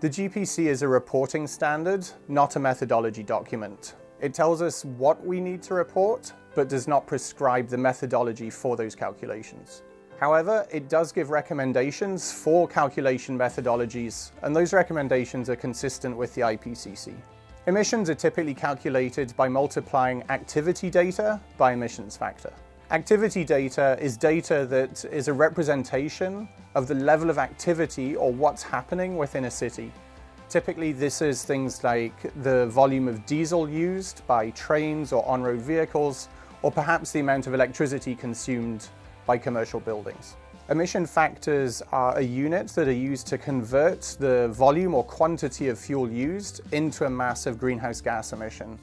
The GPC is a reporting standard, not a methodology document. It tells us what we need to report, but does not prescribe the methodology for those calculations. However, it does give recommendations for calculation methodologies, and those recommendations are consistent with the IPCC. Emissions are typically calculated by multiplying activity data by emissions factor. Activity data is data that is a representation of the level of activity or what's happening within a city. Typically, this is things like the volume of diesel used by trains or on-road vehicles, or perhaps the amount of electricity consumed by commercial buildings. Emission factors are a unit that are used to convert the volume or quantity of fuel used into a mass of greenhouse gas emission.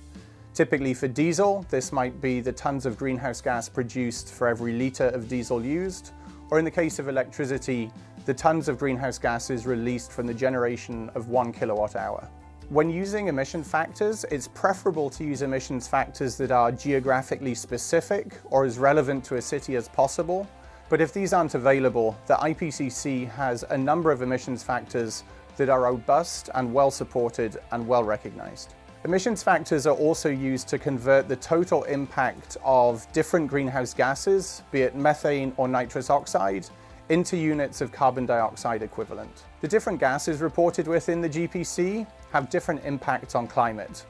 Typically for diesel, this might be the tons of greenhouse gas produced for every litre of diesel used, or in the case of electricity, the tons of greenhouse gases released from the generation of 1 kilowatt hour. When using emission factors, it's preferable to use emissions factors that are geographically specific or as relevant to a city as possible. But if these aren't available, the IPCC has a number of emissions factors that are robust and well supported and well recognized. Emissions factors are also used to convert the total impact of different greenhouse gases, be it methane or nitrous oxide, into units of carbon dioxide equivalent. The different gases reported within the GPC have different impacts on climate.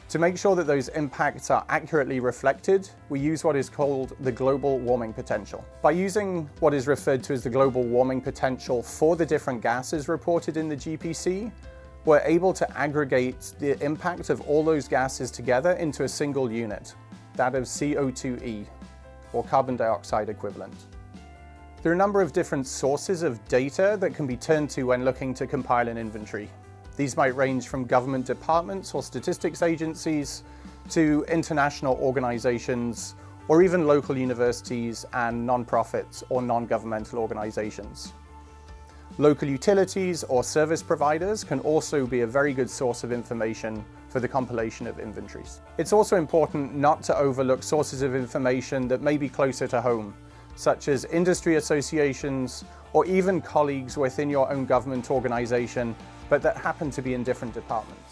To make sure that those impacts are accurately reflected, we use what is called the global warming potential. By using what is referred to as the global warming potential for the different gases reported in the GPC, we're able to aggregate the impact of all those gases together into a single unit, that of CO2e, or carbon dioxide equivalent. There are a number of different sources of data that can be turned to when looking to compile an inventory. These might range from government departments or statistics agencies to international organizations, or even local universities and non-profits or non-governmental organizations. Local utilities or service providers can also be a very good source of information for the compilation of inventories. It's also important not to overlook sources of information that may be closer to home, such as industry associations or even colleagues within your own government organization, but that happen to be in different departments.